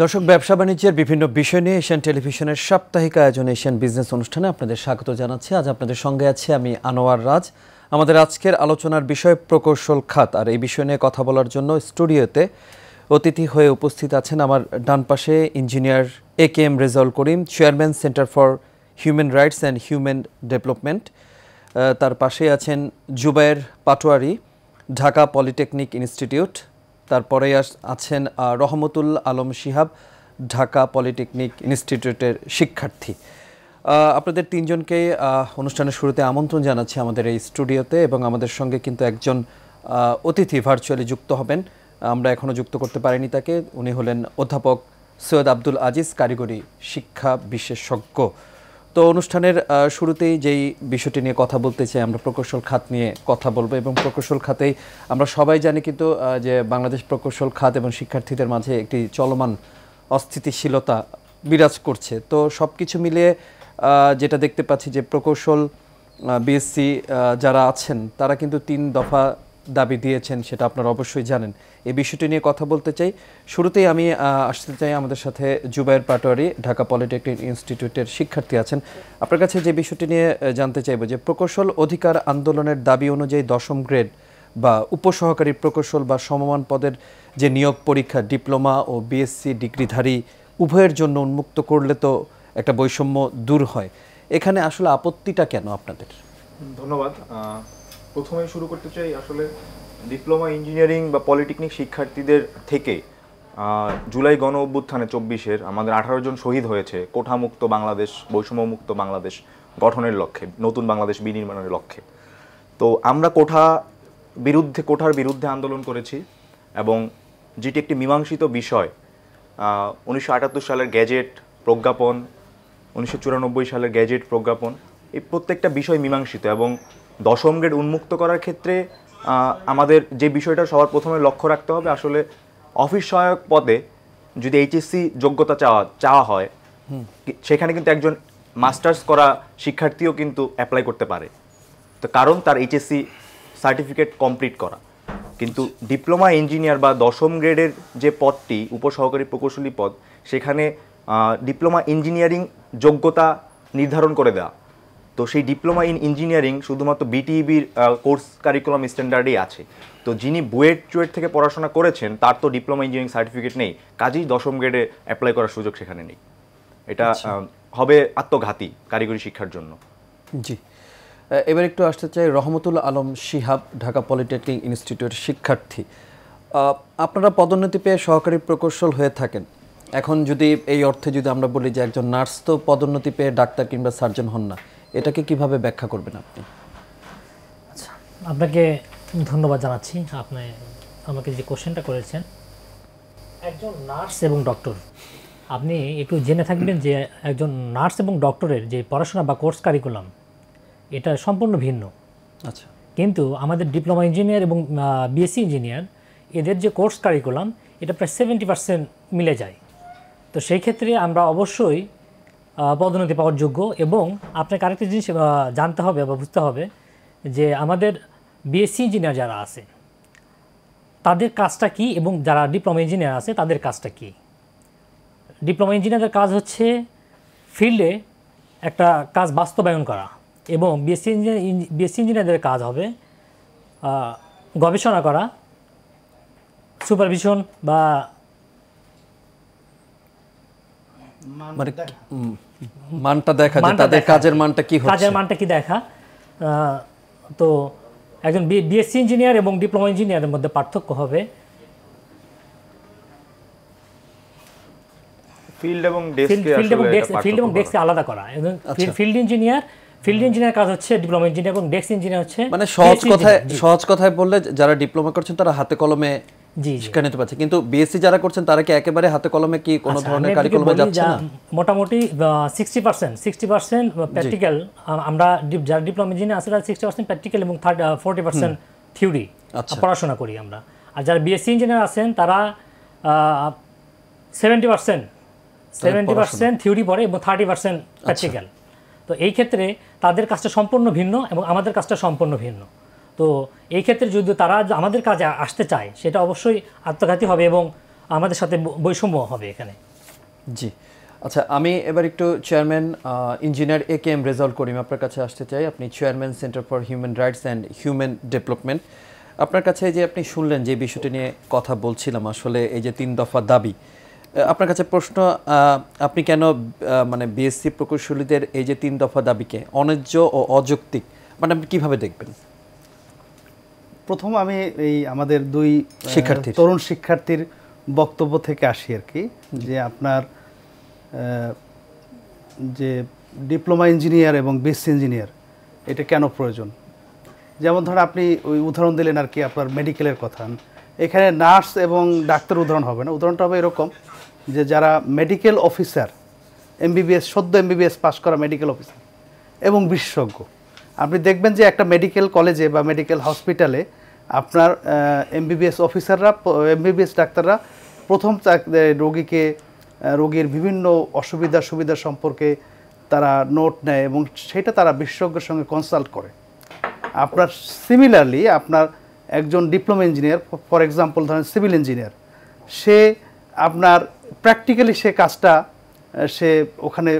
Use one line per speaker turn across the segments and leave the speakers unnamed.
দর্শক, ব্যবসা বাণিজ্যের বিভিন্ন বিষয় নিয়ে এশিয়ান টেলিভিশনের সাপ্তাহিক আয়োজন এশিয়ান বিজনেস অনুষ্ঠানে আপনাদের স্বাগত জানাচ্ছি। আজ আপনাদের সঙ্গে আছি আমি আনোয়ার রাজ। আমাদের আজকের আলোচনার বিষয় প্রকৌশল খাত, আর এই বিষয় নিয়ে কথা বলার জন্য স্টুডিওতে অতিথি হয়ে উপস্থিত আছেন আমার ডান পাশে engineer AKM Rezaul Karim, chairman centre for human rights and human development. তার পাশে আছেন জুবায়ের পাটোয়ারি, ঢাকা পলিটেকনিক ইনস্টিটিউট। তারপরে আছেন রহমতুল আলম শিহাব, ঢাকা পলিটেকনিক ইনস্টিটিউটের শিক্ষার্থী। আপনাদের তিনজনকে অনুষ্ঠানের শুরুতে আমন্ত্রণ জানাচ্ছি আমাদের এই স্টুডিওতে, এবং আমাদের সঙ্গে কিন্তু একজন অতিথি ভার্চুয়ালি যুক্ত হবেন। আমরা এখনও যুক্ত করতে পারিনি তাকে। উনি হলেন অধ্যাপক সৈয়দ আব্দুল আজিজ, কারিগরি শিক্ষা বিশেষজ্ঞ। তো অনুষ্ঠানের শুরুতেই যেই বিষয়টি নিয়ে কথা বলতে চাই, আমরা প্রকৌশল খাত নিয়ে কথা বলবো। এবং প্রকৌশল খাতেই আমরা সবাই জানি কিন্তু যে বাংলাদেশ প্রকৌশল খাত এবং শিক্ষার্থীদের মাঝে একটি চলমান অস্থিতিশীলতা বিরাজ করছে। তো সব কিছু মিলিয়ে যেটা দেখতে পাচ্ছি যে প্রকৌশল বিএসসি যারা আছেন তারা কিন্তু 3 দফা দাবি দিয়েছেন, সেটা আপনারা অবশ্যই জানেন। এই বিষয়টি নিয়ে কথা বলতে চাই। শুরুতেই আমি আসতে চাই আমাদের সাথে জুবায়ের পাটোয়ারি, ঢাকা পলিটেকনিক ইনস্টিটিউটের শিক্ষার্থী আছেন। আপনার কাছে যে বিষয়টি নিয়ে জানতে চাইব যে প্রকৌশল অধিকার আন্দোলনের দাবি অনুযায়ী 10ম গ্রেড বা উপসহকারী প্রকৌশল বা সমমান পদের যে নিয়োগ পরীক্ষা ডিপ্লোমা ও বিএসসি ডিগ্রিধারী উভয়ের জন্য উন্মুক্ত করলে তো একটা বৈষম্য দূর হয়। এখানে আসলে আপত্তিটা কেন আপনাদের?
ধন্যবাদ। প্রথমে শুরু করতে চাই, আসলে ডিপ্লোমা ইঞ্জিনিয়ারিং বা পলিটেকনিক শিক্ষার্থীদের থেকে জুলাই গণ অভ্যুত্থানে 24-এর আমাদের 18 জন শহীদ হয়েছে কোঠামুক্ত বাংলাদেশ, বৈষম্যমুক্ত বাংলাদেশ গঠনের লক্ষ্যে, নতুন বাংলাদেশ বিনির্মাণের লক্ষ্যে। তো আমরা কোঠার বিরুদ্ধে আন্দোলন করেছি, এবং যেটি একটি মীমাংসিত বিষয় 1978 সালের গ্যাজেট প্রজ্ঞাপন, 1994 সালের গ্যাজেট প্রজ্ঞাপন, এই প্রত্যেকটা বিষয় মীমাংসিত। এবং 10ম গ্রেড উন্মুক্ত করার ক্ষেত্রে আমাদের যে বিষয়টা সবার প্রথমে লক্ষ্য রাখতে হবে, আসলে অফিস সহায়ক পদে যদি এইচএসসি যোগ্যতা চাওয়া হয়, সেখানে কিন্তু একজন মাস্টার্স করা শিক্ষার্থীও কিন্তু অ্যাপ্লাই করতে পারে, তো কারণ তার এইচএসসি সার্টিফিকেট কমপ্লিট করা। কিন্তু ডিপ্লোমা ইঞ্জিনিয়ার বা 10ম গ্রেডের যে পদটি উপসহকারী প্রকৌশলী পদ, সেখানে ডিপ্লোমা ইঞ্জিনিয়ারিং যোগ্যতা নির্ধারণ করে দেওয়া। তো সেই ডিপ্লোমা ইন ইঞ্জিনিয়ারিং শুধুমাত্র বিটিইবির কোর্স কারিকুলাম স্ট্যান্ডার্ডেই আছে। তো যিনি বুয়েট চুয়েট থেকে পড়াশোনা করেছেন তার তো ডিপ্লোমা ইঞ্জিনিয়ারিং সার্টিফিকেট নেই, কাজেই 10ম গ্রেডে অ্যাপ্লাই করার সুযোগ সেখানে নেই। এটা হবে আত্মঘাতী কারিগরি শিক্ষার জন্য।
জি, এবার একটু আসতে চাই রহমতুল আলম শিহাব, ঢাকা পলিটেকনিক ইনস্টিটিউটের শিক্ষার্থী। আপনারা পদোন্নতি পেয়ে সহকারী প্রকৌশল হয়ে থাকেন। এখন যদি এই অর্থে যদি আমরা বলি যে একজন নার্স তো পদোন্নতি পেয়ে ডাক্তার কিংবা সার্জন হন না, এটাকে কিভাবে ব্যাখ্যা করবেন আপনি?
আচ্ছা, আপনাকে ধন্যবাদ জানাচ্ছি। আপনি আমাকে যে কোশ্চেনটা করেছেন, একজন নার্স এবং ডক্টর, আপনি একটু জেনে থাকবেন যে একজন নার্স এবং ডক্টরের যে পড়াশোনা বা কোর্স কারিকুলাম, এটা সম্পূর্ণ ভিন্ন।
আচ্ছা,
কিন্তু আমাদের ডিপ্লোমা ইঞ্জিনিয়ার এবং বিএসসি ইঞ্জিনিয়ার, এদের যে কোর্স কারিকুলাম এটা প্রায় 70% মিলে যায়। তো সেই ক্ষেত্রে আমরা অবশ্যই পদোন্নতি পাওয়ার যোগ্য। এবং আপনাকে আরেকটা জিনিস জানতে হবে বা বুঝতে হবে যে আমাদের বিএসসি ইঞ্জিনিয়ার যারা আছে তাদের কাজটা কি, এবং যারা ডিপ্লোমা ইঞ্জিনিয়ার আছে তাদের কাজটা কি। ডিপ্লোমা ইঞ্জিনিয়ারের কাজ হচ্ছে ফিল্ডে একটা কাজ বাস্তবায়ন করা, এবং বিএসসি ইঞ্জিনিয়ারদের কাজ হবে গবেষণা করা, সুপারভিশন বা
মানটা দেখা, তাদের কাজের মানটা কি হচ্ছে,
কাজের মানটা কি দেখা। তো একজন বিএসসি ইঞ্জিনিয়ার এবং ডিপ্লোমা ইঞ্জিনিয়ারের মধ্যে পার্থক্য হবে
ফিল্ড এবং
ডেস্কে আলাদা করা। ফিল্ড ইঞ্জিনিয়ার কাজ হচ্ছে ডিপ্লোমা ইঞ্জিনিয়ার, এবং ডেস্ক ইঞ্জিনিয়ার হচ্ছে,
মানে সহজ কথায় বললে যারা ডিপ্লোমা করছেন তারা হাতে কলমে শিক্ষা নিতে পারছে, কিন্তু বিএসসি যারা করছেন তারা কি একেবারে হাতে কলমে কি কোনো ধরনের কারিকুলামে যাচ্ছে না?
মোটামুটি 60% প্র্যাকটিক্যাল। আমরা যারা ডিপ্লোমা ইঞ্জিনিয়ার আছে তারা 60% প্র্যাকটিক্যাল এবং 40% থিওরি পড়াশোনা করি আমরা। আর যারা বিএসসি ইঞ্জিনিয়ার আছেন তারা 70% থিওরি পড়ে এবং 30% প্র্যাকটিক্যাল। তো এই ক্ষেত্রে তাদের কাজটা সম্পূর্ণ ভিন্ন এবং আমাদের কাজটা সম্পূর্ণ ভিন্ন। তো এই ক্ষেত্রে যদি তারা আমাদের কাজে আসতে চায়, সেটা অবশ্যই আত্মঘাতী হবে এবং আমাদের সাথে বৈষম্য হবে এখানে।
জি, আচ্ছা, আমি এবার একটু chairman engineer A.K.M. Rezaul Karim আপনার কাছে আসতে চাই। আপনি chairman centre for human rights and human development. আপনার কাছে যে আপনি শুনলেন যে বিষয়টি নিয়ে কথা বলছিলাম, আসলে এই যে 3 দফা দাবি, আপনার কাছে প্রশ্ন, আপনি কেন মানে বিএসসি প্রকৌশলীদের এই যে 3 দফা দাবিকে অন্যায্য ও অযৌক্তিক, মানে আপনি কীভাবে দেখবেন?
প্রথম আমি এই আমাদের দুই তরুণ শিক্ষার্থীর বক্তব্য থেকে আসি আর কি, যে আপনার যে ডিপ্লোমা ইঞ্জিনিয়ার এবং বিএসসি ইঞ্জিনিয়ার এটা কেন প্রয়োজন। যেমন ধরেন আপনি ওই উদাহরণ দিলেন আর কি আপনার মেডিকেলের কথা, এখানে নার্স এবং ডাক্তার উদাহরণ হবে না, উদাহরণটা হবে এরকম যে যারা মেডিকেল অফিসার, এমবিবিএস, সদ্য এমবিবিএস পাস করা মেডিকেল অফিসার এবং বিশেষজ্ঞ, আপনি দেখবেন যে একটা মেডিকেল কলেজে বা মেডিকেল হসপিটালে আপনার এমবিবিএস অফিসাররা, এমবিবিএস ডাক্তাররা প্রথম রোগীর বিভিন্ন অসুবিধা সুবিধা সম্পর্কে তারা নোট নেয় এবং সেটা তারা বিশেষজ্ঞের সঙ্গে কনসাল্ট করে। আপনার সিমিলারলি আপনার একজন ডিপ্লোমা ইঞ্জিনিয়ার, ফর এক্সাম্পল ধরেন সিভিল ইঞ্জিনিয়ার, সে আপনার প্র্যাকটিক্যালি সে কাজটা সে ওখানে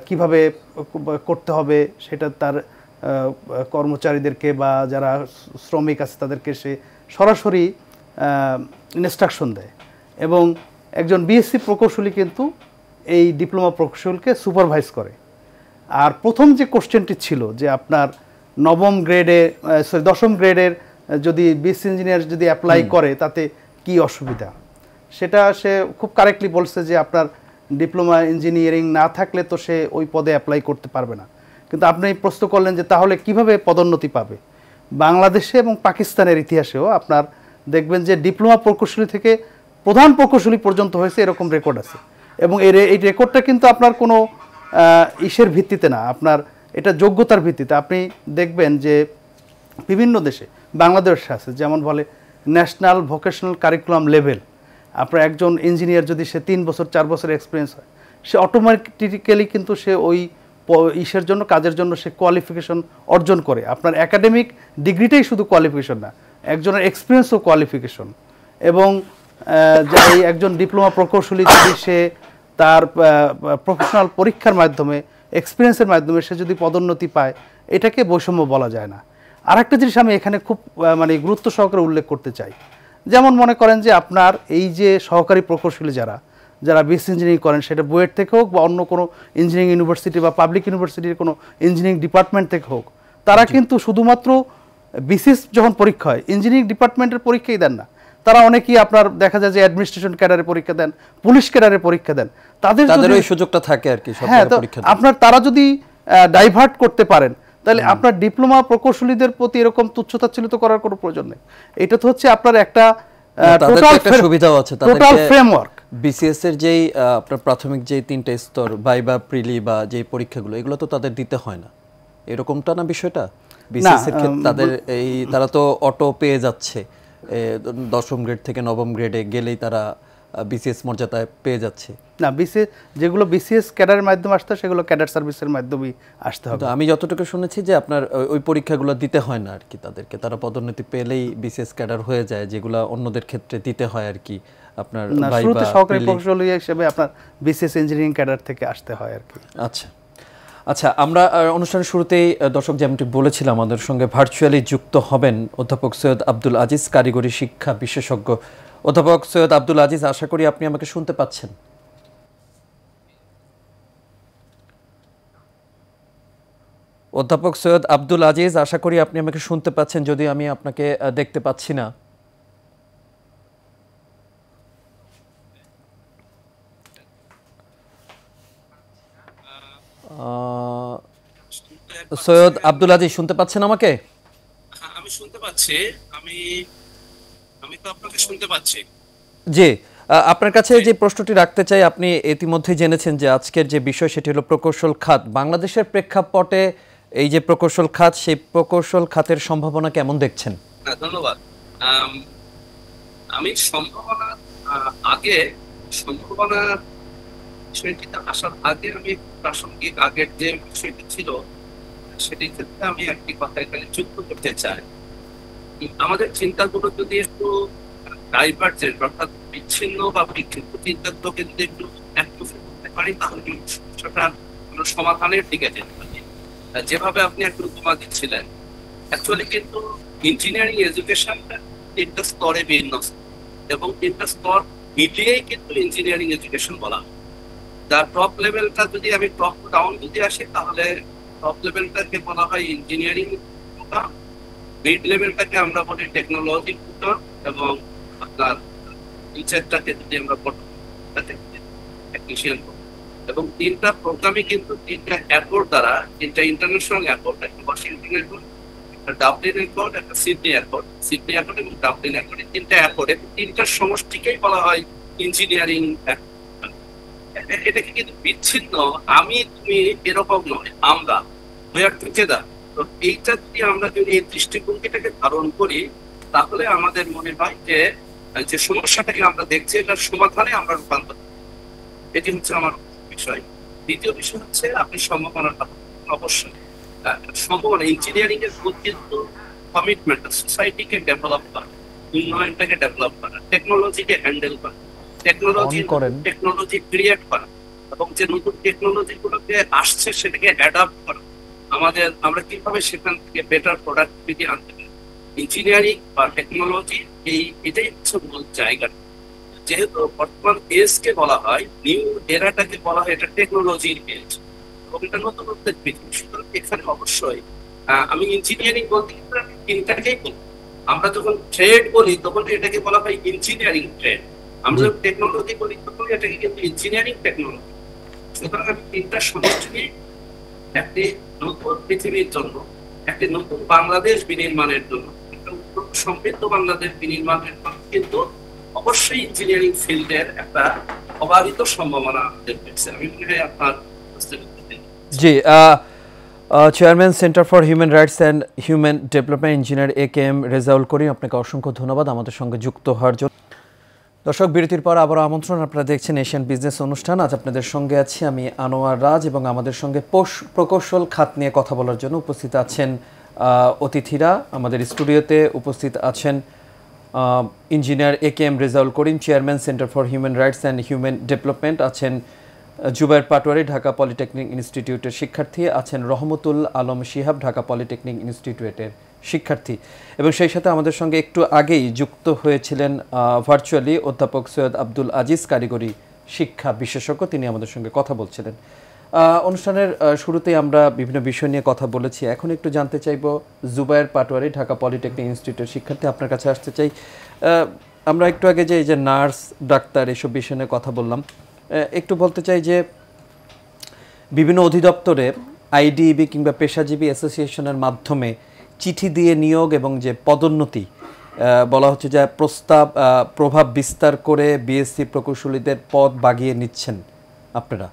কিভাবে করতে হবে সেটা তার কর্মচারীদেরকে বা যারা শ্রমিক আছে তাদেরকে সে সরাসরি ইনস্ট্রাকশন দেয়। এবং একজন বিএসসি প্রকৌশলী কিন্তু এই ডিপ্লোমা প্রকৌশলকে সুপারভাইজ করে। আর প্রথম যে কোশ্চেনটি ছিল যে আপনার দশম গ্রেডের যদি বিএসসি ইঞ্জিনিয়ার যদি অ্যাপ্লাই করে তাতে কি অসুবিধা, সেটা সে খুব কারেক্টলি বলছে যে আপনার ডিপ্লোমা ইঞ্জিনিয়ারিং না থাকলে তো সে ওই পদে অ্যাপ্লাই করতে পারবে না। কিন্তু আপনি প্রশ্ন করলেন যে তাহলে কিভাবে পদোন্নতি পাবে। বাংলাদেশে এবং পাকিস্তানের ইতিহাসেও আপনার দেখবেন যে ডিপ্লোমা প্রকৌশলী থেকে প্রধান প্রকৌশলী পর্যন্ত হয়েছে, এরকম রেকর্ড আছে। এবং এই রেকর্ডটা কিন্তু আপনার কোনো ইসের ভিত্তিতে না, আপনার এটা যোগ্যতার ভিত্তিতে। আপনি দেখবেন যে বিভিন্ন দেশে, বাংলাদেশে আছে যেমন বলে ন্যাশনাল ভোকেশনাল কারিকুলাম লেভেল, আপনার একজন ইঞ্জিনিয়ার যদি সে 3 বছর 4 বছর এক্সপিরিয়েন্স হয়, সে অটোমেটিক্যালি কিন্তু সে ওই ইসের জন্য, কাজের জন্য সে কোয়ালিফিকেশন অর্জন করে। আপনার একাডেমিক ডিগ্রিটাই শুধু কোয়ালিফিকেশন না, একজনের এক্সপিরিয়েন্সও কোয়ালিফিকেশন। এবং এই একজন ডিপ্লোমা প্রকৌশলী যদি সে তার প্রফেশনাল পরীক্ষার মাধ্যমে, এক্সপিরিয়েন্সের মাধ্যমে সে যদি পদোন্নতি পায়, এটাকে বৈষম্য বলা যায় না। আর একটা জিনিস আমি এখানে খুব মানে গুরুত্ব সহকারে উল্লেখ করতে চাই, যেমন মনে করেন যে আপনার এই যে সহকারী প্রকৌশলী যারা বিএসসি ইঞ্জিনিয়ারিং করেন, সেটা বুয়েট থেকে হোক বা অন্য কোনো ইঞ্জিনিয়ারিং ইউনিভার্সিটি বা পাবলিক ইউনিভার্সিটির কোনো ইঞ্জিনিয়ারিং ডিপার্টমেন্ট থেকে হোক, তারা কিন্তু শুধুমাত্র বিসিএস যখন পরীক্ষা হয় ইঞ্জিনিয়ারিং ডিপার্টমেন্টের পরীক্ষাই দেন না, তারা অনেকেই আপনার দেখা যায় যে অ্যাডমিনিস্ট্রেশন ক্যাডারে পরীক্ষা দেন, পুলিশ ক্যাডারে পরীক্ষা দেন, তাদের
ওই সুযোগটা থাকে আর কি।
হ্যাঁ, তো আপনার তারা যদি ডাইভার্ট করতে পারেন তাহলে আপনার ডিপ্লোমা প্রকৌশলীদের প্রতি এরকম তুচ্ছতাচ্ছিল্য করার কোনো প্রয়োজন নেই। এটা তো হচ্ছে আপনার একটা
সুবিধাও আছে,
টোটাল ফ্রেমওয়ার্ক।
বিসিএস এর যেই আপনার প্রাথমিক যে 3টা স্তর, ভাইবা, প্রিলি বা যে পরীক্ষাগুলো, এগুলো তো তাদের দিতে হয় না, এরকমটা না বিষয়টা? বিসিএস এর ক্ষেত্রে তারা তো অটো পেয়ে যাচ্ছে, 10ম গ্রেড থেকে 9ম গ্রেডে গেলেই তারা বিসিএস মর্যাদায় পেয়ে যাচ্ছে।
না, বিসিএস যেগুলো বিসিএস ক্যাডারের মাধ্যমে আসতে, সেগুলো ক্যাডার সার্ভিসের মাধ্যমেই আসতে হবে।
আমি যতটুকু শুনেছি যে আপনার ওই পরীক্ষাগুলো দিতে হয় না আর কি তাদেরকে, তারা পদোন্নতি পেলেই বিসিএস ক্যাডার হয়ে যায়, যেগুলো অন্যদের ক্ষেত্রে দিতে হয় আর কি। আপনার
শুরুতে সহকারী প্রকৌশলী হিসেবে আপনার বিসিএস ইঞ্জিনিয়ারিং ক্যাডার থেকে আসতে হয় আর কি।
আচ্ছা, আমরা অনুষ্ঠানের শুরুতেই দর্শক যেমনটি বলেছিলাম, আমাদের সঙ্গে ভার্চুয়ালি যুক্ত হবেন অধ্যাপক সৈয়দ আব্দুল আজিজ, কারিগরি শিক্ষা বিশেষজ্ঞ। অধ্যাপক সৈয়দ আব্দুল আজিজ, আশা করি আপনি আমাকে শুনতে পাচ্ছেন। অধ্যাপক সৈয়দ আব্দুল আজিজ, আশা করি আপনি আমাকে শুনতে পাচ্ছেন, যদিও আমি আপনাকে দেখতে পাচ্ছি না। সৈয়দ আব্দুল আজিজ শুনতে পাচ্ছেন আমাকে?
আমি শুনতে পাচ্ছি, আমি তো আপনাকে শুনতে পাচ্ছি।
জি, আপনার কাছে যে প্রশ্নটি রাখতে চাই, আপনি ইতিমধ্যে জেনেছেন যে আজকের যে বিষয় সেটি হলো প্রকৌশল খাত। বাংলাদেশের প্রেক্ষাপটে এই যে প্রকৌশল খাত, সেই প্রকৌশল খাতের সম্ভাবনা কেমন দেখছেন?
ধন্যবাদ। আমি সম্ভাবনা বিষয়টিতে আসার আগে আমি প্রাসঙ্গিক আগের যে বিষয়টি ছিল সেটির ক্ষেত্রে আমি একটি কথা এখানে যুক্ত করতে চাই। আমাদের চিন্তাগুলো যদি একটু ডাইভার্জেন্ট, অর্থাৎ বিচ্ছিন্ন বা বিক্ষিপ্ত চিন্তাগুলোকে যদি একটু একটু করতে পারি তাহলে কিন্তু সমস্যাটা আমরা সমাধানের দিকে যেতে পারি। যেভাবে আপনি একটু উপমা দিচ্ছিলেন, অ্যাকচুয়ালি কিন্তু ইঞ্জিনিয়ারিং এডুকেশনটা তিনটা স্তরে ভিন্ন এবং তিনটা স্তর মিলিয়েই কিন্তু ইঞ্জিনিয়ারিং এডুকেশন বলা হয়। তার টপ লেভেলটা যদি আমি টপ ডাউন যদি আসি তাহলে টপ লেভেলটাকে বলা হয় ইঞ্জিনিয়ারিং, মিড লেভেলটাকে আমরা বলি টেকনোলজি এবং আপনার নিচেরটাকে যদি আমরা টেকনিশিয়ান। এবং তিনটা প্রোগ্রামে কিন্তু তিনটা অ্যাকর্ড দ্বারা, তিনটা ইন্টারন্যাশনাল অ্যাকর্ড, একটা ওয়াশিংটন অ্যাকর্ড, একটা ডাবলিন অ্যাকর্ড, একটা সিডনি অ্যাকর্ড, সিডনি অ্যাকর্ড এবং ডাবলিন অ্যাকর্ড, তিনটা অ্যাকর্ড, তিনটার সমষ্টিকেই বলা হয় ইঞ্জিনিয়ারিং। এটাকে কিন্তু বিচ্ছিন্ন আমি তুমি এরকম নয়, আমরা ওয়ার টুগেদার। তো এইটা যদি আমরা যদি এই দৃষ্টিভঙ্গিটাকে ধারণ করি তাহলে আমাদের মনে হয় যে যে সমস্যাটাকে আমরা দেখছি এটার সমাধানে আমরা রূপান্তর। এটি হচ্ছে আমার বিষয়। দ্বিতীয় বিষয় হচ্ছে আপনি সম্ভাবনাটা অবশ্যই সম্ভাবনা ইঞ্জিনিয়ারিং এর কিন্তু কমিটমেন্ট সোসাইটিকে ডেভেলপ করা, উন্নয়নটাকে ডেভেলপ করা, টেকনোলজিকে হ্যান্ডেল করা, টেকনোলজি ক্রিয়েট করা এবং যে নতুন টেকনোলজি গুলোকে আসছে সেটাকে অ্যাডাপ্ট করা, আমরা কিভাবে সেখান থেকে বেটার প্রোডাক্টিভিটি আনতে পারি। ইঞ্জিনিয়ারিং বা টেকনোলজি এটাই হচ্ছে মূল জায়গাটা। যেহেতু বর্তমান এজকে বলা হয়, নিউ এরাটাকে বলা হয় এটা টেকনোলজির এজ এবং এটা নতুনত্বের পৃথিবী। সুতরাং এখানে অবশ্যই আমি ইঞ্জিনিয়ারিং বলতে কিন্তু আমি তিনটাকেই বলি। আমরা যখন ট্রেড বলি তখন এটাকে বলা হয় ইঞ্জিনিয়ারিং ট্রেড, আমরা যখন টেকনোলজি বলি তখন এটাকে কিন্তু ইঞ্জিনিয়ারিং টেকনোলজি। সুতরাং আমি তিনটা সমষ্টি একটি নতুন পৃথিবীর জন্য, একটি নতুন বাংলাদেশ বিনির্মাণের জন্য, একটা সমৃদ্ধ বাংলাদেশ বিনির্মাণের জন্য কিন্তু অবশ্যই ইঞ্জিনিয়ারিং ফিল্ডের একটা অবাধিত সম্ভাবনা দেখতেছে। আমি মনে হয় আপনার
জি chairman centre for human rights and human development engineer AK Rezaul Karim, আপনাকে অসংখ্য ধন্যবাদ আমাদের সঙ্গে যুক্ত হওয়ার জন্য। দর্শক, বিরতির পর আবার আমন্ত্রণ, আপনারা দেখছেন এশিয়ান বিজনেস অনুষ্ঠান। আজ আপনাদের সঙ্গে আছি আমি আনোয়ার রাজ এবং আমাদের সঙ্গে প্রকৌশল খাত নিয়ে কথা বলার জন্য উপস্থিত আছেন অতিথিরা। আমাদের স্টুডিওতে উপস্থিত আছেন engineer AK Rezaul Karim, chairman centre for human rights and human development, আছেন জুবায়ের পাটোয়ারি, ঢাকা পলিটেকনিক ইনস্টিটিউটের শিক্ষার্থী, আছেন রহমতুল আলম শিহাব, ঢাকা পলিটেকনিক ইনস্টিটিউটের শিক্ষার্থী, এবং সেই সাথে আমাদের সঙ্গে একটু আগেই যুক্ত হয়েছিলেন ভার্চুয়ালি অধ্যাপক সৈয়দ আব্দুল আজিজ, কারিগরি শিক্ষা বিশেষজ্ঞ, তিনি আমাদের সঙ্গে কথা বলছিলেন। অনুষ্ঠানের শুরুতেই আমরা বিভিন্ন বিষয় নিয়ে কথা বলেছি। এখন একটু জানতে চাইব, জুবায়ের পাটোয়ারি, ঢাকা পলিটেকনিক ইনস্টিটিউটের শিক্ষার্থী, আপনার কাছে আসতে চাই। আমরা একটু আগে যে এই যে নার্স, ডাক্তার, এসব বিষয় নিয়ে কথা বললাম, একটু বলতে চাই যে বিভিন্ন অধিদপ্তরে IDEB কিংবা পেশাজীবী অ্যাসোসিয়েশনের মাধ্যমে চিঠি দিয়ে নিয়োগ এবং যে পদোন্নতি বলা হচ্ছে যে প্রভাব বিস্তার করে BSc প্রকৌশলীদের পদ বাগিয়ে নিচ্ছেন আপনারা,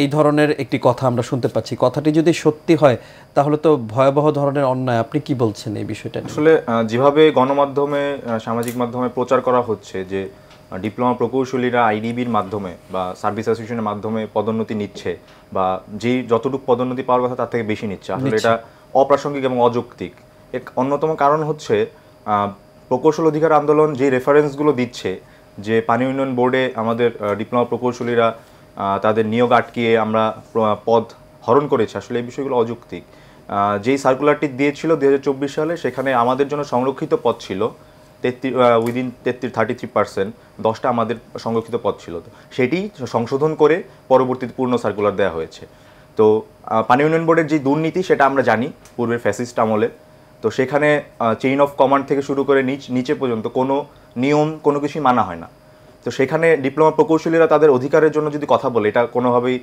এই ধরনের একটি কথা আমরা শুনতে পাচ্ছি। কথাটি যদি সত্যি হয় তাহলে তো ভয়াবহ ধরনের অন্যায়। আপনি কি বলছেন এই বিষয়টা?
আসলে যেভাবে গণমাধ্যমে, সামাজিক মাধ্যমে প্রচার করা হচ্ছে যে ডিপ্লোমা প্রকৌশলীরা IDEBর মাধ্যমে বা সার্ভিস অ্যাসোসিয়েশনের মাধ্যমে পদোন্নতি নিচ্ছে বা যেই যতটুকু পদোন্নতি পাওয়ার কথা তার থেকে বেশি নিচ্ছে, আসলে এটা অপ্রাসঙ্গিক এবং অযৌক্তিক। এর অন্যতম কারণ হচ্ছে প্রকৌশল অধিকার আন্দোলন যে রেফারেন্সগুলো দিচ্ছে যে পানি উন্নয়ন বোর্ডে আমাদের ডিপ্লোমা প্রকৌশলীরা তাদের নিয়োগ আটকিয়ে আমরা পদ হরণ করেছি, আসলে এই বিষয়গুলো অযৌক্তিক। যেই সার্কুলারটি দিয়েছিল 2024 সালে, সেখানে আমাদের জন্য সংরক্ষিত পদ ছিল উইদিন 33%, 10টা আমাদের সংরক্ষিত পদ ছিল। তো সেটি সংশোধন করে পরবর্তীতে পূর্ণ সার্কুলার দেওয়া হয়েছে। তো পানি উন্নয়ন বোর্ডের যে দুর্নীতি সেটা আমরা জানি পূর্বের ফ্যাসিস্ট আমলে। তো সেখানে চেইন অফ কমান্ড থেকে শুরু করে নিচে পর্যন্ত কোনো নিয়ম কোনো কিছুই মানা হয় না। তো সেখানে ডিপ্লোমা প্রকৌশলীরা তাদের অধিকারের জন্য যদি কথা বলে, এটা কোনোভাবেই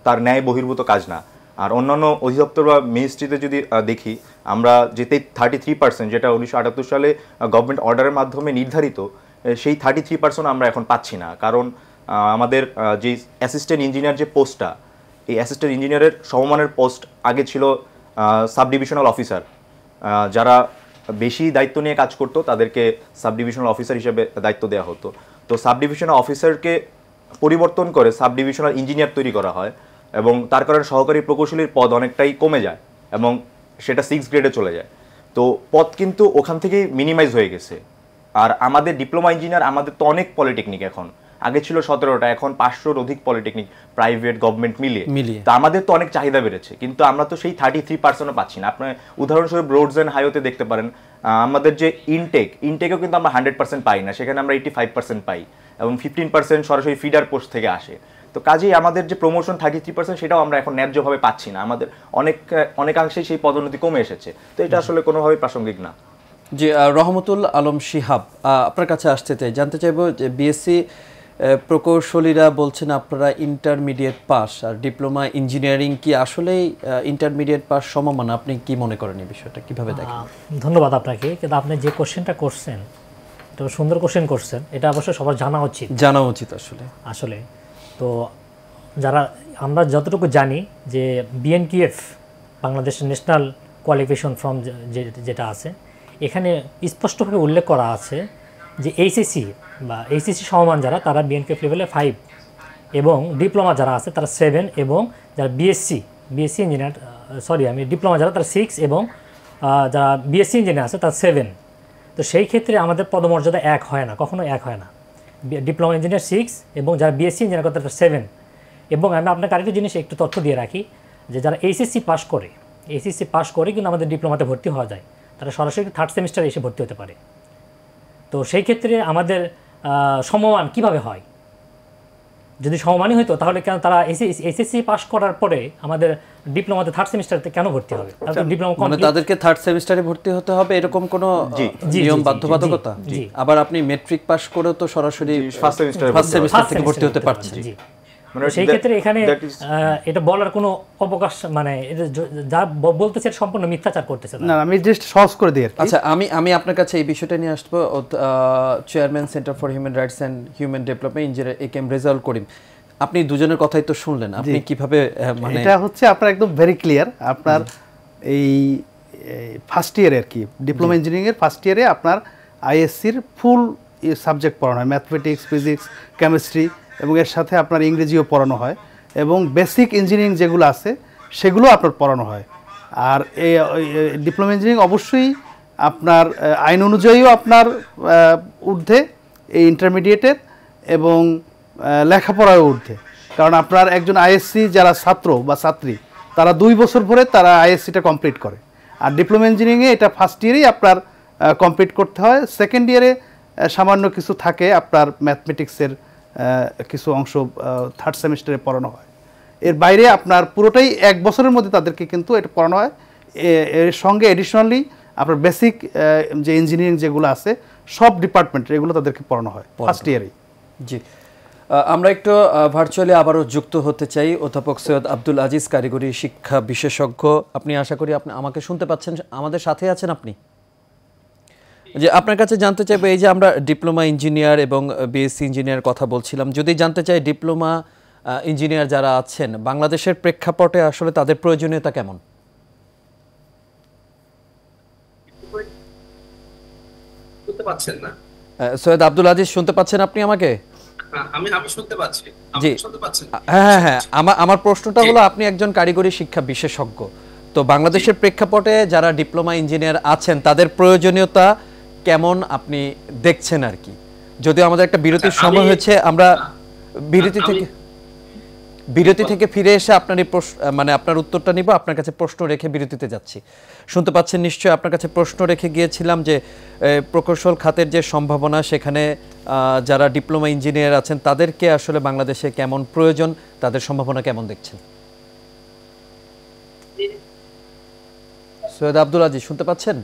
তার ন্যায় বহির্ভূত কাজ না। আর অন্যান্য অধিদপ্তর বা মিনিস্ট্রিতে যদি দেখি, আমরা যে 33% যেটা 1978 সালে গভর্নমেন্ট অর্ডারের মাধ্যমে নির্ধারিত, সেই 33% আমরা এখন পাচ্ছি না। কারণ আমাদের যে অ্যাসিস্ট্যান্ট ইঞ্জিনিয়ার যে পোস্টটা, এই অ্যাসিস্ট্যান্ট ইঞ্জিনিয়ারের সমমানের পোস্ট আগে ছিল সাব ডিভিশনাল অফিসার। যারা বেশি দায়িত্ব নিয়ে কাজ করতো তাদেরকে সাব ডিভিশনাল অফিসার হিসেবে দায়িত্ব দেওয়া হতো। তো সাব ডিভিশনাল অফিসারকে পরিবর্তন করে সাব ডিভিশনাল ইঞ্জিনিয়ার তৈরি করা হয় এবং তার কারণে সহকারী প্রকৌশলীর পদ অনেকটাই কমে যায় এবং সেটা 6 গ্রেডে চলে যায়। তো পদ কিন্তু ওখান থেকেই মিনিমাইজ হয়ে গেছে। আর আমাদের ডিপ্লোমা ইঞ্জিনিয়ার, আমাদের তো অনেক পলিটেকনিক এখন, আগে ছিল 17টা, এখন 500-র অধিক পলিটেকনিক প্রাইভেট গভর্নমেন্ট মিলিয়ে। তো আমাদের তো অনেক চাহিদা বেড়েছে, কিন্তু আমরা তো সেই 33%ও পাচ্ছি না। আপনার উদাহরণস্বরূপ রোডস অ্যান্ড হাইওয়েতে দেখতে পারেন আমাদের যে ইনটেকও কিন্তু আমরা 100% পাই না, সেখানে আমরা 85% পাই, এবং 15% সরাসরি ফিডার পোস্ট থেকে আসে। তো কাজেই আমাদের যে প্রমোশন 33% সেটাও আমরা এখন ন্যায্যভাবে পাচ্ছি না, আমাদের অনেকাংশেই সেই পদোন্নতি কমে এসেছে। তো এটা আসলে কোনোভাবেই প্রাসঙ্গিক না।
জি, রহমতুল আলম শিহাব, আপনার কাছে আসতে চাই, জানতে চাইবো যে বিএসসি প্রকৌশলীরা বলছেন আপনারা ইন্টারমিডিয়েট পাস, আর ডিপ্লোমা ইঞ্জিনিয়ারিং কি আসলেই ইন্টারমিডিয়েট পাস সমমান? আপনি কি মনে করেন এই বিষয়টা, কিভাবে দেখেন?
ধন্যবাদ আপনাকে। কিন্তু আপনি যে কোশ্চেনটা করছেন এটা সুন্দর কোশ্চেন করছেন, এটা অবশ্যই সবার জানা উচিত আসলে। তো যারা আমরা যতটুকু জানি যে বিএনকিউএফ, বাংলাদেশের ন্যাশনাল কোয়ালিফিকেশন ফর্ম যেটা আছে, এখানে স্পষ্টভাবে উল্লেখ করা আছে যে এইচএসসি বা এইচএসসি সমমান যারা, তারা বিএনকিউএফ লেভেলে 5, এবং ডিপ্লোমা যারা আছে তারা 7, এবং যারা বিএসসি ইঞ্জিনিয়ার, ডিপ্লোমা যারা তারা 6, এবং যারা বিএসসি ইঞ্জিনিয়ার আছে তারা 7। তো সেই ক্ষেত্রে আমাদের পদমর্যাদা এক হয় না, কখনো এক হয় না। ডিপ্লোমা ইঞ্জিনিয়ার 6 এবং যারা বিএসসি ইঞ্জিনিয়ার করে তারা 7। এবং আমি আপনাকে আরেকটা জিনিস একটু তথ্য দিয়ে রাখি, যে যারা এইচএসসি পাস করে কিন্তু আমাদের ডিপ্লোমাতে ভর্তি হওয়া যায়, তারা সরাসরি 3rd সেমিস্টারে এসে ভর্তি হতে পারে। তো সেই ক্ষেত্রে আমাদের সমমান কিভাবে হয়? যদি সমমানই হতো তাহলে কেন তারা এসএসসি পাস করার পরে আমাদের ডিপ্লোমাতে 3rd সেমিস্টারে কেন ভর্তি হবে? ডিপ্লোমা
মানে তাদেরকে 3rd সেমিস্টারে ভর্তি হতে হবে এরকম কোনো নিয়ম বাধ্যবাধকতা? আবার আপনি মেট্রিক পাস করেও তো সরাসরি ফার্স্ট সেমিস্টার থেকে ভর্তি হতে পারছেন।
সেই ক্ষেত্রে এখানে এটা বলার কোনো অবকাশ, মানে যা বলতেছে এটা সম্পূর্ণ মিথ্যাচার করতেছে।
না, আমি জাস্ট সহজ করে দিই।
আচ্ছা, আমি আপনার কাছে এই বিষয়টা নিয়ে আসবো। Chairman centre for human rights and human development engineer A K M Rezaul Karim, আপনি দুজনের কথাই তো শুনলেন, আপনি কিভাবে মানে
এটা হচ্ছে আপনার একদম ভেরি ক্লিয়ার। আপনার এই ফার্স্ট ইয়ারে আর কি ডিপ্লোমা ইঞ্জিনিয়ারিং এর ফার্স্ট ইয়ারে আপনার আইএসসির ফুল সাবজেক্ট পড়ানো হয়, ম্যাথমেটিক্স, ফিজিক্স, কেমিস্ট্রি, এবং এর সাথে আপনার ইংরেজিও পড়ানো হয়, এবং বেসিক ইঞ্জিনিয়ারিং যেগুলো আছে সেগুলো আপনার পড়ানো হয়। আর এই ডিপ্লোমা ইঞ্জিনিয়ারিং অবশ্যই আপনার আইন অনুযায়ীও আপনার ঊর্ধ্বে এই ইন্টারমিডিয়েটের, এবং লেখাপড়াও ঊর্ধ্বে। কারণ আপনার একজন আইএসসি যারা ছাত্র বা ছাত্রী, তারা 2 বছর পরে তারা আইএসসিটা কমপ্লিট করে। আর ডিপ্লোমা ইঞ্জিনিয়ারিংয়ে এটা ফার্স্ট ইয়ারেই আপনার কমপ্লিট করতে হয়। সেকেন্ড ইয়ারে সামান্য কিছু থাকে, আপনার ম্যাথমেটিক্সের কিছু অংশ 3rd সেমিস্টারে পড়ানো হয়। এর বাইরে আপনার পুরোটাই 1 বছরের মধ্যে তাদেরকে কিন্তু এটা পড়ানো হয়। এর সঙ্গে এডিশনালি আপনার বেসিক যে ইঞ্জিনিয়ারিং যেগুলো আছে সব ডিপার্টমেন্টের এগুলো তাদেরকে পড়ানো হয় ফার্স্ট ইয়ারেই।
জি, আমরা একটু ভার্চুয়ালি আবারও যুক্ত হতে চাই। অধ্যাপক সৈয়দ আব্দুল আজিজ, কারিগরি শিক্ষা বিশেষজ্ঞ, আপনি আশা করি আপনি আমাকে শুনতে পাচ্ছেন, আমাদের সাথে আছেন আপনি? যে আপনার কাছে জানতে চাইবো, এই যে আমরা ডিপ্লোমা ইঞ্জিনিয়ার এবং বিএসসি ইঞ্জিনিয়ার কথা বলছিলাম, যদি জানতে চাই ডিপ্লোমা ইঞ্জিনিয়ার যারা আছেন বাংলাদেশের প্রেক্ষাপটে আসলে তাদের প্রয়োজনীয়তা কেমন?
শুনতে পাচ্ছেন না?
সৈয়দ আব্দুল আজিজ, শুনতে পাচ্ছেন আপনি আমাকে?
আমি শুনতে পাচ্ছি।
জি, হ্যাঁ, আমার প্রশ্নটা হলো, আপনি একজন কারিগরি শিক্ষা বিশেষজ্ঞ, তো বাংলাদেশের প্রেক্ষাপটে যারা ডিপ্লোমা ইঞ্জিনিয়ার আছেন তাদের প্রয়োজনীয়তা কেমন আপনি দেখছেন আর কি? যদিও আমাদের একটা বিরতির সময় হয়েছে, আমরা বিরতি থেকে ফিরে এসে আপনার এই মানে আপনার উত্তরটা নিব। আপনার কাছে প্রশ্ন রেখে বিরতিতে যাচ্ছি, শুনতে পাচ্ছেন নিশ্চয়ই। আপনার কাছে প্রশ্ন রেখে গিয়েছিলাম যে প্রকৌশল খাতের যে সম্ভাবনা, সেখানে যারা ডিপ্লোমা ইঞ্জিনিয়ার আছেন তাদেরকে আসলে বাংলাদেশে কেমন প্রয়োজন, তাদের সম্ভাবনা কেমন দেখছেন? সৈয়দ আব্দুল আজিজ, শুনতে পাচ্ছেন?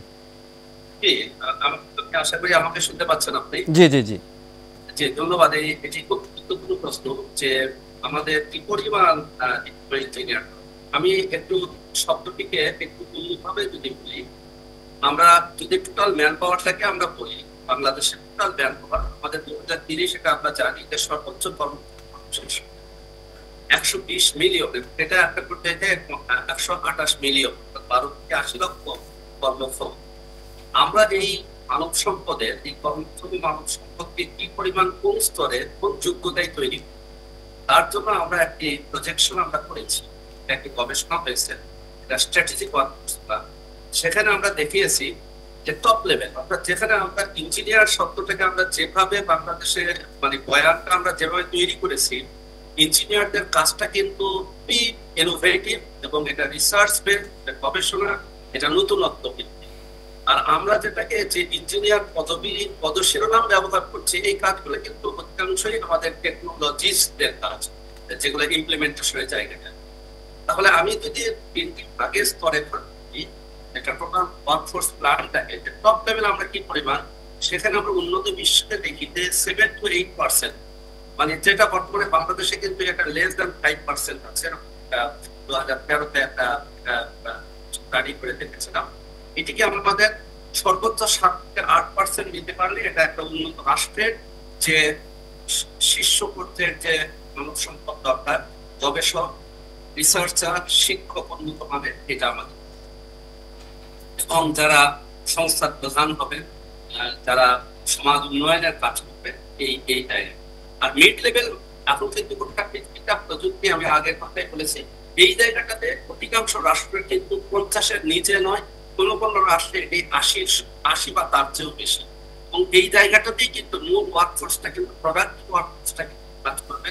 আশা করি আমাকে শুনতে পাচ্ছেন আপনি।
জি জি জি
জি, ধন্যবাদ। এটি খুব গুরুত্বপূর্ণ প্রশ্ন যে আমাদের কি পরিমাণ ইঞ্জিনিয়ার। আমি একটু শব্দটিকে একটু ভাবে যদি বলি, আমরা যদি টোটাল ম্যান পাওয়ারটাকে আমরা বলি, বাংলাদেশের টোটাল ম্যান পাওয়ার আমাদের 2030 এটা আমরা জানি যে সর্বোচ্চ 120 মিলিয়ন, এটা একটা করতে 128 মিলিয়ন, 12 থেকে 80 লক্ষ কর্মক্ষম। আমরা এই মানব সম্পদের, এই কর্মক্ষমী মানব সম্পদকে কি পরিমাণ কোন স্তরে কোন যোগ্যতায় তৈরি, তার জন্য আমরা একটি প্রজেকশন আমরা করেছি, একটি গবেষণা হয়েছে, এটা স্ট্র্যাটেজিক ওয়ার্ক। সেখানে আমরা দেখিয়েছি যে টপ লেভেল, অর্থাৎ যেখানে আমরা ইঞ্জিনিয়ার শব্দটাকে আমরা যেভাবে বাংলাদেশে মানে বয়ানটা আমরা যেভাবে তৈরি করেছি, ইঞ্জিনিয়ারদের কাজটা কিন্তু খুবই ইনোভেটিভ এবং এটা রিসার্চ বেসড, গবেষণা, এটা নতুনত্ব ভিত্তিক। আর আমরা যেটাকে যে ইঞ্জিনিয়ার পদশিরোনাম ব্যবহার করছি, এই কাজগুলো কিন্তু অধিকাংশই আমাদের টেকনোলজিস্টদের কাজ, যেগুলো ইমপ্লিমেন্টেশনের জায়গাটা। তাহলে আমি যদি আগে স্তরে একটা টোটাল ওয়ার্কফোর্স প্ল্যানটাকে টপ লেভেল আমরা কি পরিমাণ, সেখানে আমরা উন্নত বিশ্বে দেখি যে 7 to 8%, মানে যেটা বর্তমানে বাংলাদেশে কিন্তু একটা লেস দ্যান 5% আছে। 2013-তে একটা স্টাডি করে দেখেছিলাম, এটিকে আমাদের সর্বোচ্চ 7 থেকে 8% নিতে পারলে এটা একটা উন্নত রাষ্ট্রের যে শীর্ষ পর্যায়ের যে মানব সম্পদ দরকার, গবেষক, রিসার্চার, শিক্ষক উন্নত মানের, এটা আমাদের। এবং যারা সংস্থার প্রধান হবে, যারা সমাজ উন্নয়নের কাজ করবে, এইটাই। আর মিড লেভেল এখন কিন্তু গোটা প্রযুক্তি, আমি আগের কথাই বলেছি, এই জায়গাটাতে অধিকাংশ রাষ্ট্রের কিন্তু 50-এর নিচে নয়, কোনো রাষ্ট্রে এই 80 বা তার চেয়েও বেশি। এবং এই জায়গাটাতেই কিন্তু মূল ওয়ার্কফোর্সটা কিন্তু প্রোডাক্টিভ ওয়ার্কফোর্সটা কাজ করবে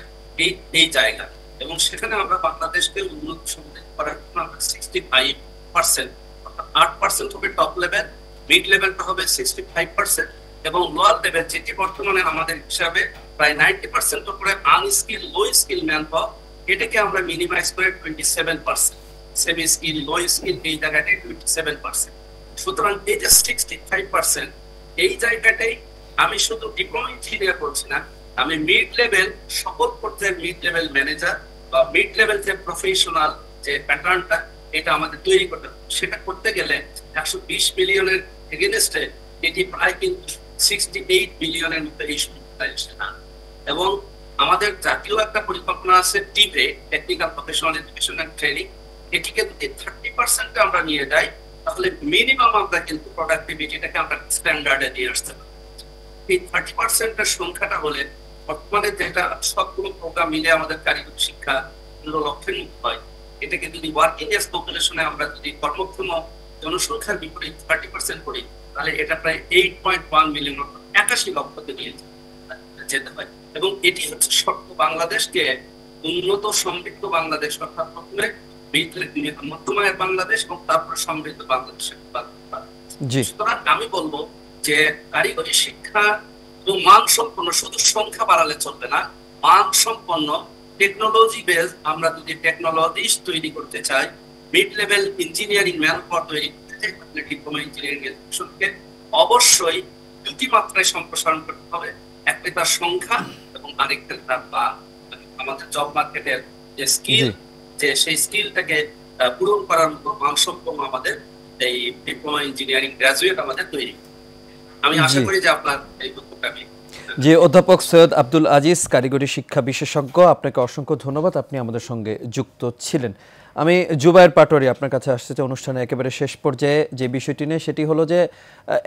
এই জায়গা। এবং সেখানে আমরা বাংলাদেশকে উন্নত সমৃদ্ধ করার জন্য আমরা 65%, 8% হবে টপ লেভেল, মিড লেভেলটা হবে 65%, এবং লোয়ার লেভেল যেটি বর্তমানে আমাদের হিসাবে প্রায় 90% উপরে আনস্কিল, লো স্কিল ম্যান পাওয়ার, এটাকে আমরা মিনিমাইজ করে 27%, সেমি স্কিল, লো স্কিল, এই জায়গাটাই 27%। সুতরাং এই যে 65%, এই জায়গাটাই আমি শুধু ডিপ্লোমা ইঞ্জিনিয়ার করছি না, আমি মিড লেভেল, সকল পর্যায়ের মিড লেভেল ম্যানেজার বা মিড লেভেল যে প্রফেশনাল যে প্যাটার্নটা, এটা আমাদের তৈরি করতে হবে। সেটা করতে গেলে 120 বিলিয়নের এগেনস্টে এটি প্রায় কিন্তু 68 বিলিয়নের মতো এই সংখ্যা এসে না। এবং আমাদের জাতীয় একটা পরিকল্পনা আছে টিপে, technical professional education and training, এটিকে যদি 30% আমরা নিয়ে যাই, তাহলে মিনিমাম আমরা কিন্তু প্রোডাক্টিভিটিটাকে আমরা স্ট্যান্ডার্ডে নিয়ে আসতে পারি। এই 30%-এর সংখ্যাটা হলে বর্তমানে যেটা সবগুলো প্রোগ্রাম মিলে আমাদের কারিগরি শিক্ষা 15 লক্ষের মতো হয়, এটাকে যদি ওয়ার্কিং এজ পপুলেশনে আমরা যদি কর্মক্ষম জনসংখ্যার বিপরীত 30% করি, তাহলে এটা প্রায় 8.1 মিলিয়ন, 81 লক্ষকে নিয়ে যেতে হয়। এবং এটি হচ্ছে শর্ত বাংলাদেশকে উন্নত সমৃদ্ধ বাংলাদেশ, অর্থাৎ প্রথমে মধ্যমায়ের বাংলাদেশ এবং তারপর সমৃদ্ধ বাংলাদেশের। সুতরাং আমি বলবো যে কারিগরি শিক্ষা এবং মানসম্পন্ন, শুধু সংখ্যা বাড়ালে চলবে না, মানসম্পন্ন টেকনোলজি বেস আমরা যদি টেকনোলজিস্ট তৈরি করতে চাই, mid level engineering man power তৈরি করতে চাই, তাহলে ডিপ্লোমা ইঞ্জিনিয়ারিং এডুকেশনকে অবশ্যই দুটি মাত্রায় সম্প্রসারণ করতে হবে। একটা তার সংখ্যা এবং আরেকটা তার বা আমাদের জব মার্কেটের যে স্কিল, যে সেই স্কিলটাকে পূরণ করার মতো মানসম্পন্ন আমাদের এই ডিপ্লোমা ইঞ্জিনিয়ারিং গ্রাজুয়েট আমাদের তৈরি। আমি আশা করি যে আপনার এই বক্তব্যটা আমি।
যে অধ্যাপক সৈয়দ আব্দুল আজিজ, কারিগরি শিক্ষা বিশেষজ্ঞ, আপনাকে অসংখ্য ধন্যবাদ, আপনি আমাদের সঙ্গে যুক্ত ছিলেন। আমি জুবায়ের পাটোয়ারি আপনার কাছে আসছে যে অনুষ্ঠানে একেবারে শেষ পর্যায়ে যে বিষয়টি নিয়ে, সেটি হলো যে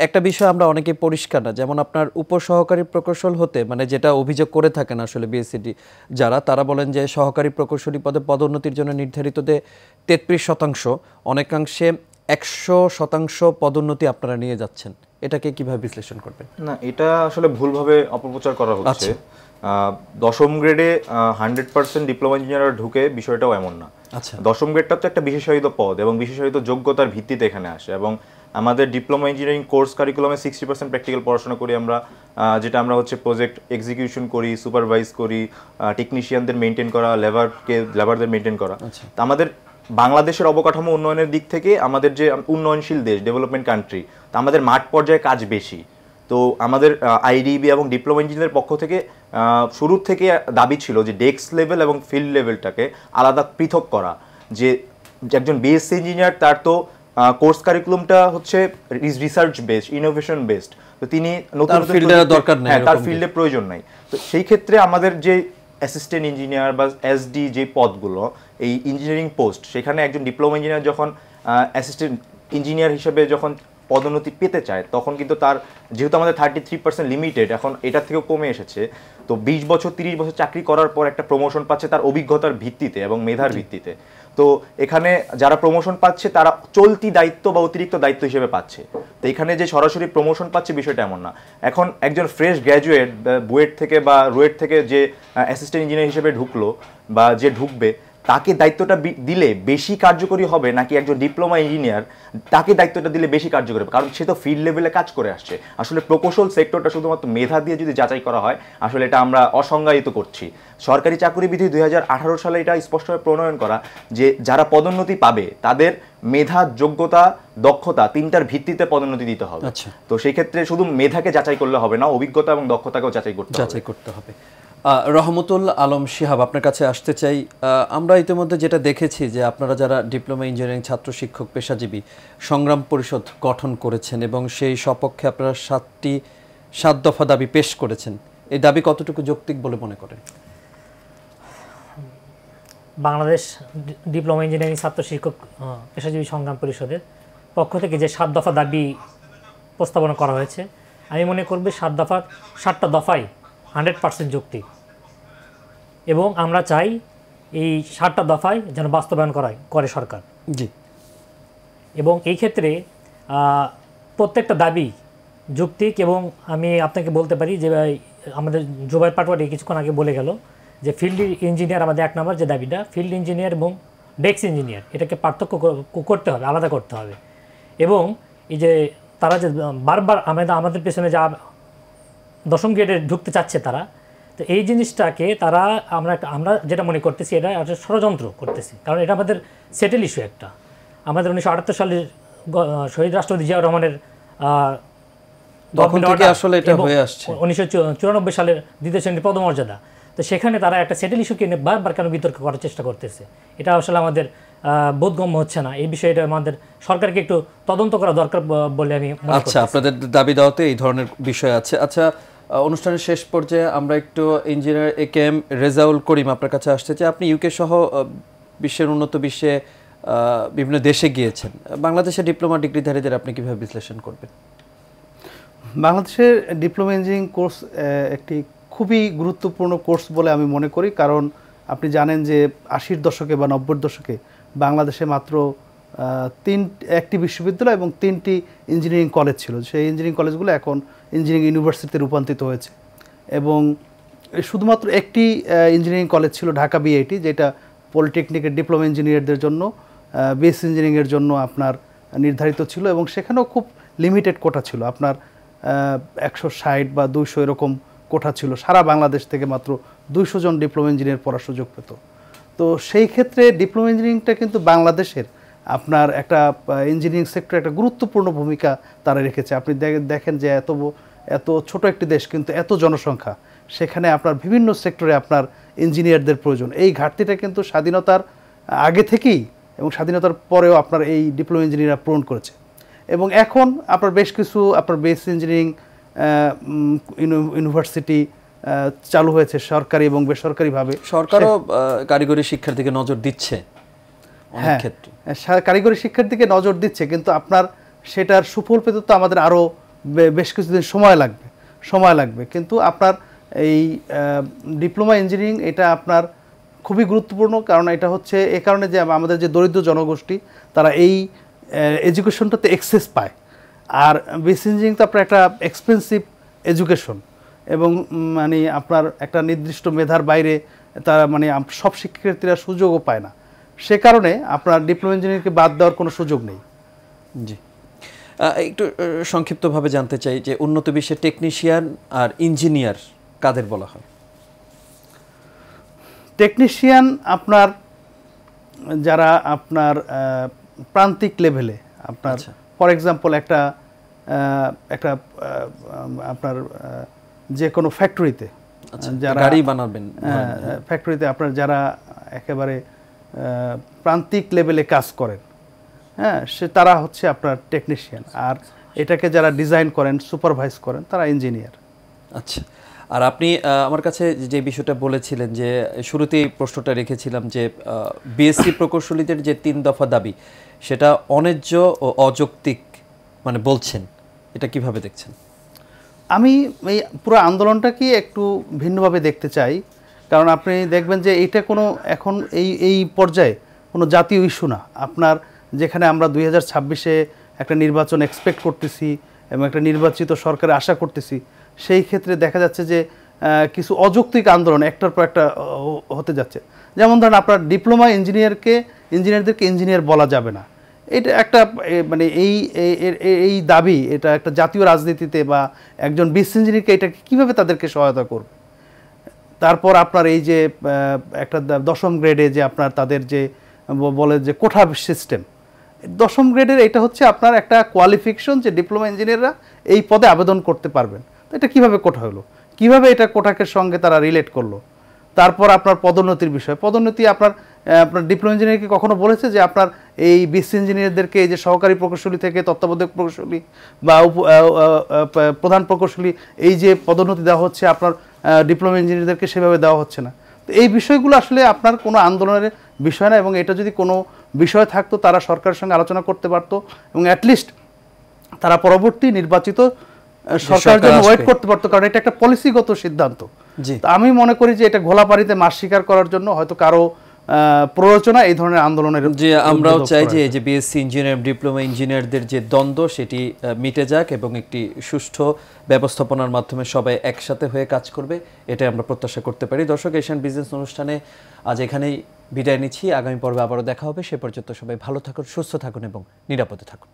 একটা বিষয় আমরা অনেকে পরিষ্কার না, যেমন আপনার উপসহকারী প্রকৌশল হতে, মানে যেটা অভিযোগ করে থাকেন আসলে বিএসসিডি যারা, তারা বলেন যে সহকারী প্রকৌশলী পদে পদোন্নতির জন্য নির্ধারিত 33%, অনেকাংশে 100% পদোন্নতি আপনারা নিয়ে যাচ্ছেন, এটাকে কিভাবে বিশ্লেষণ করবেন?
না, এটা আসলে ভুলভাবে অপপ্রচার করা হচ্ছে। দশম গ্রেডে 100% ডিপ্লোমা ইঞ্জিনিয়ার ঢুকে, বিষয়টাও এমন না। দশম গ্রেডটা তো একটা বিশেষায়িত পদ এবং বিশেষায়িত যোগ্যতার ভিত্তিতে এখানে আসে। এবং আমাদের ডিপ্লোমা ইঞ্জিনিয়ারিং কোর্স কারিকুলামে 60% প্র্যাকটিক্যাল পড়াশোনা করি আমরা, যেটা আমরা হচ্ছে প্রজেক্ট এক্সিকিউশন করি, সুপারভাইজ করি, টেকনিশিয়ানদের মেনটেন করা, লেবারদের মেনটেন করা। আমাদের বাংলাদেশের অবকাঠামো উন্নয়নের দিক থেকে আমাদের যে উন্নয়নশীল দেশ, ডেভেলপমেন্ট কান্ট্রি, তো আমাদের মাঠ পর্যায়ে কাজ বেশি। তো আমাদের আইডিবি এবং ডিপ্লোমা ইঞ্জিনিয়ারের পক্ষ থেকে শুরুর থেকে দাবি ছিল যে ডেস্ক লেভেল এবং ফিল্ড লেভেলটাকে আলাদা পৃথক করা। যে একজন বিএসসি ইঞ্জিনিয়ার, তার তো কোর্স কারিকুলামটা হচ্ছে রিসার্চ বেসড, ইনোভেশন বেসড, তো তিনি নতুন তার ফিল্ডে প্রয়োজন নাই। তো সেই ক্ষেত্রে আমাদের যে অ্যাসিস্ট্যান্ট ইঞ্জিনিয়ার বা এসডি যে পদগুলো, এই ইঞ্জিনিয়ারিং পোস্ট, সেখানে একজন ডিপ্লোমা ইঞ্জিনিয়ার যখন অ্যাসিস্ট্যান্ট ইঞ্জিনিয়ার হিসেবে যখন পদোন্নতি পেতে চায়, তখন কিন্তু তার যেহেতু আমাদের 33% লিমিটেড, এখন এটার থেকেও কমে এসেছে, তো 20 বছর 30 বছর চাকরি করার পর একটা প্রমোশন পাচ্ছে তার অভিজ্ঞতার ভিত্তিতে এবং মেধার ভিত্তিতে। তো এখানে যারা প্রমোশন পাচ্ছে তারা চলতি দায়িত্ব বা অতিরিক্ত দায়িত্ব হিসেবে পাচ্ছে। তো এখানে যে সরাসরি প্রমোশন পাচ্ছে বিষয়টা এমন না। এখন একজন ফ্রেশ গ্র্যাজুয়েট বুয়েট থেকে বা রুয়েট থেকে যে অ্যাসিস্ট্যান্ট ইঞ্জিনিয়ার হিসেবে ঢুকলো বা যে ঢুকবে, তাকে দায়িত্বটা দিলে বেশি কার্যকরী হবে নাকি একজন ডিপ্লোমা ইঞ্জিনিয়ার তাকে দায়িত্বটা দিলে বেশি কার্যকরী হবে? কারণ সে তো ফিল্ড লেভেলে কাজ করে আসছে। আসলে প্রকৌশল সেক্টরটা শুধুমাত্র মেধা দিয়ে যদি যাচাই করা হয়, আসলে এটা আমরা অসংজ্ঞায়িত করছি। সরকারি চাকরি বিধি 2018 সালে এটা স্পষ্টভাবে প্রণয়ন করা যে যারা পদোন্নতি পাবে তাদের মেধা, যোগ্যতা, দক্ষতা তিনটার ভিত্তিতে পদোন্নতি দিতে হবে। তো সেই ক্ষেত্রে শুধু মেধাকে যাচাই করলে হবে না, অভিজ্ঞতা এবং দক্ষতাকেও যাচাই করতে হবে।
রহমতুল আলম শিহাব, আপনার কাছে আসতে চাই। আমরা ইতিমধ্যে যেটা দেখেছি যে আপনারা যারা ডিপ্লোমা ইঞ্জিনিয়ারিং ছাত্র শিক্ষক পেশাজীবী সংগ্রাম পরিষদ গঠন করেছেন এবং সেই সপক্ষে আপনারা 7 দফা দাবি পেশ করেছেন। এই দাবি কতটুকু যৌক্তিক বলে মনে করেন?
বাংলাদেশ ডিপ্লোমা ইঞ্জিনিয়ারিং ছাত্র শিক্ষক পেশাজীবী সংগ্রাম পরিষদের পক্ষ থেকে যে 7 দফা দাবি প্রস্তাবনা করা হয়েছে, আমি মনে করব 7টা দফাই 100% যৌক্তিক এবং আমরা চাই এই 7টা দফায় যেন বাস্তবায়ন করে সরকার।
জি।
এবং এই ক্ষেত্রে প্রত্যেকটা দাবি যৌক্তিক এবং আমি আপনাকে বলতে পারি যে আমাদের জুবাইর পাটোয়ারি কিছুক্ষণ আগে বলে গেল যে ফিল্ড ইঞ্জিনিয়ার আমাদের 1 নম্বর যে দাবিটা, ফিল্ড ইঞ্জিনিয়ার এবং ডেস্ক ইঞ্জিনিয়ার এটাকে পার্থক্য করতে হবে, আলাদা করতে হবে। এবং এই যে তারা যে বারবার আমাদের পেছনে যা 10ম গ্রেডে ঢুকতে চাচ্ছে তারা, তো এই জিনিসটাকে তারা আমরা যেটা মনে করতেছি এটা একটা ষড়যন্ত্র করতেছি। কারণ এটা আমাদের সেটেল ইস্যু একটা। আমাদের 1978 সালের শহীদ রাষ্ট্রপতি জিয়াউর রহমানের
তখন থেকে আসলে এটা হয়ে আসছে।
1994 সালের 2য় শ্রেণীর পদমর্যাদা, তো সেখানে তারা একটা সেটেল ইস্যুকে নিয়ে বারবার কেন বিতর্ক করার চেষ্টা করতেছে, এটা আসলে আমাদের বোধগম্য হচ্ছে না। এই বিষয়টা আমাদের সরকারকে একটু তদন্ত করা দরকার বলে আমি মনে করি।
আচ্ছা, আপনাদের দাবি দাওয়াতে এই ধরনের বিষয় আছে। আচ্ছা, অনুষ্ঠানের শেষ পর্যায়ে আমরা একটু ইঞ্জিনিয়ার AKM রেজাউল করিম আপনার কাছে আসতে চাই। আপনি ইউকে সহ বিশ্বের উন্নত বিশ্বে বিভিন্ন দেশে গিয়েছেন। বাংলাদেশের ডিপ্লোমা ডিগ্রিধারীদের আপনি কিভাবে বিশ্লেষণ করবেন?
বাংলাদেশের ডিপ্লোমা ইঞ্জিনিয়ারিং কোর্স একটি খুবই গুরুত্বপূর্ণ কোর্স বলে আমি মনে করি। কারণ আপনি জানেন যে 80-র দশকে বা 90-র দশকে বাংলাদেশে মাত্র 1টি বিশ্ববিদ্যালয় এবং 3টি ইঞ্জিনিয়ারিং কলেজ ছিল। সেই ইঞ্জিনিয়ারিং কলেজগুলো এখন ইঞ্জিনিয়ারিং ইউনিভার্সিটিতে রূপান্তরিত হয়েছে এবং শুধুমাত্র একটি ইঞ্জিনিয়ারিং কলেজ ছিল ঢাকা BIT, যেটা পলিটেকনিকের ডিপ্লোমা ইঞ্জিনিয়ারদের জন্য, বিএসসি ইঞ্জিনিয়ারিংয়ের জন্য আপনার নির্ধারিত ছিল এবং সেখানেও খুব লিমিটেড কোটা ছিল। আপনার 160 বা 200 এরকম কোটা ছিল। সারা বাংলাদেশ থেকে মাত্র 200 জন ডিপ্লোমা ইঞ্জিনিয়ার পড়ার সুযোগ পেত। তো সেই ক্ষেত্রে ডিপ্লোমা ইঞ্জিনিয়ারিংটা কিন্তু বাংলাদেশের আপনার একটা ইঞ্জিনিয়ারিং সেক্টরে একটা গুরুত্বপূর্ণ ভূমিকা তারা রেখেছে। আপনি দেখেন যে এত ছোট একটি দেশ কিন্তু এত জনসংখ্যা, সেখানে আপনার বিভিন্ন সেক্টরে আপনার ইঞ্জিনিয়ারদের প্রয়োজন। এই ঘাটতিটা কিন্তু স্বাধীনতার আগে থেকেই এবং স্বাধীনতার পরেও আপনার এই ডিপ্লোমা ইঞ্জিনিয়াররা পূরণ করেছে। এবং এখন আপনার বেশ কিছু আপনার বেসিক ইঞ্জিনিয়ারিং ইউনিভার্সিটি চালু হয়েছে সরকারি এবং বেসরকারিভাবে।
সরকারও কারিগরি শিক্ষার দিকে নজর দিচ্ছে।
হ্যাঁ, কারিগরি শিক্ষার দিকে নজর দিচ্ছে, কিন্তু আপনার সেটার সুফল পেতে তো আমাদের আরও বেশ কিছুদিন সময় লাগবে। কিন্তু আপনার এই ডিপ্লোমা ইঞ্জিনিয়ারিং এটা আপনার খুবই গুরুত্বপূর্ণ। কারণ এটা হচ্ছে এ কারণে যে আমাদের যে দরিদ্র জনগোষ্ঠী তারা এই এডুকেশনটাতে অ্যাক্সেস পায়। আর বেসিক ইঞ্জিনিয়ারিং তো আপনার একটা এক্সপেন্সিভ এডুকেশন এবং মানে আপনার একটা নির্দিষ্ট মেধার বাইরে তারা মানে সব শিক্ষার্থীরা সুযোগও পায় না। সে কারণে আপনার ডিপ্লোমা ইঞ্জিনিয়ারিংকে বাদ দেওয়ার কোনো সুযোগ নেই।
জি, একটু সংক্ষিপ্তভাবে জানতে চাই যে উন্নত বিশ্বের টেকনিশিয়ান আর ইঞ্জিনিয়ার কাদের বলা হয়?
টেকনিশিয়ান আপনার যারা আপনার প্রান্তিক লেভেলে আপনার ফর এক্সাম্পল একটা আপনার যে কোনো ফ্যাক্টরিতে যারা
গাড়ি বানাবেন,
ফ্যাক্টরিতে আপনার যারা একেবারে প্রান্তিক লেভেলে কাজ করেন, হ্যাঁ, তারা হচ্ছে আপনার টেকনিশিয়ান। আর এটাকে যারা ডিজাইন করেন, সুপারভাইজ করেন, তারা ইঞ্জিনিয়ার।
আচ্ছা, আর আপনি আমার কাছে যে বিষয়টা বলেছিলেন যে শুরুতেই প্রশ্নটা রেখেছিলাম যে বিএসসি প্রকৌশলীদের যে 3 দফা দাবি সেটা অন্যায্য ও অযৌক্তিক মানে বলছেন, এটা কিভাবে দেখছেন?
আমি এই পুরো আন্দোলনটাকে একটু ভিন্নভাবে দেখতে চাই। কারণ আপনি দেখবেন যে এইটা কোনো এখন এই পর্যায়ে কোনো জাতীয় ইস্যু না। আপনার যেখানে আমরা 2026-এ একটা নির্বাচন এক্সপেক্ট করতেছি এবং একটা নির্বাচিত সরকারের আশা করতেছি, সেই ক্ষেত্রে দেখা যাচ্ছে যে কিছু অযৌক্তিক আন্দোলন একটার পর একটা হতে যাচ্ছে। যেমন ধরেন আপনার ডিপ্লোমা ইঞ্জিনিয়ারদেরকে ইঞ্জিনিয়ার বলা যাবে না, এটা একটা মানে এই দাবি, এটা একটা জাতীয় রাজনীতিতে বা একজন বিসিএস ইঞ্জিনিয়ারকে এটা কীভাবে তাদেরকে সহায়তা করবে। তারপর আপনার এই যে একটা 10ম গ্রেডে যে আপনার তাদের যে বলে যে কোঠা সিস্টেম, 10ম গ্রেডের এটা হচ্ছে আপনার একটা কোয়ালিফিকেশন যে ডিপ্লোমা ইঞ্জিনিয়াররা এই পদে আবেদন করতে পারবেন। তো এটা কীভাবে কোঠা হলো, কীভাবে এটা কোঠাকে সঙ্গে তারা রিলেট করলো। তারপর আপনার পদোন্নতির বিষয়, পদোন্নতি আপনার ডিপ্লোমা ইঞ্জিনিয়ারকে কখনো বলেছে যে আপনার এই বিসিএস ইঞ্জিনিয়ারদেরকে এই যে সহকারী প্রকৌশলী থেকে তত্ত্বাবধায়ক প্রকৌশলী বা প্রধান প্রকৌশলী এই যে পদোন্নতি দেওয়া হচ্ছে আপনার ডিপ্লোমা ইঞ্জিনিয়ারদেরকে সেভাবে দেওয়া হচ্ছে না। তো এই বিষয়গুলো আসলে আপনার কোনো আন্দোলনের বিষয় না, এবং এটা যদি কোনো বিষয় থাকতো তারা সরকারের সঙ্গে আলোচনা করতে পারতো এবং অ্যাটলিস্ট তারা পরবর্তী নির্বাচিত সরকারের জন্য ওয়েট করতে পারতো, কারণ এটা একটা পলিসিগত সিদ্ধান্ত। আমি মনে করি যে এটা ঘোলাপানিতে মাছ শিকার করার জন্য হয়তো কারো প্ররোচনা এই ধরনের আন্দোলনের।
যে আমরাও চাই যে এই যে বিএসসি ইঞ্জিনিয়ার ডিপ্লোমা ইঞ্জিনিয়ারদের যে দ্বন্দ্ব সেটি মিটে যাক এবং একটি সুষ্ঠু ব্যবস্থাপনার মাধ্যমে সবাই একসাথে হয়ে কাজ করবে, এটাই আমরা প্রত্যাশা করতে পারি। দর্শক, এশিয়ান বিজনেস অনুষ্ঠানে আজ এখানেই বিদায় নিচ্ছি। আগামী পর্বে আবারও দেখা হবে। সে পর্যন্ত সবাই ভালো থাকুন, সুস্থ থাকুন এবং নিরাপদে থাকুন।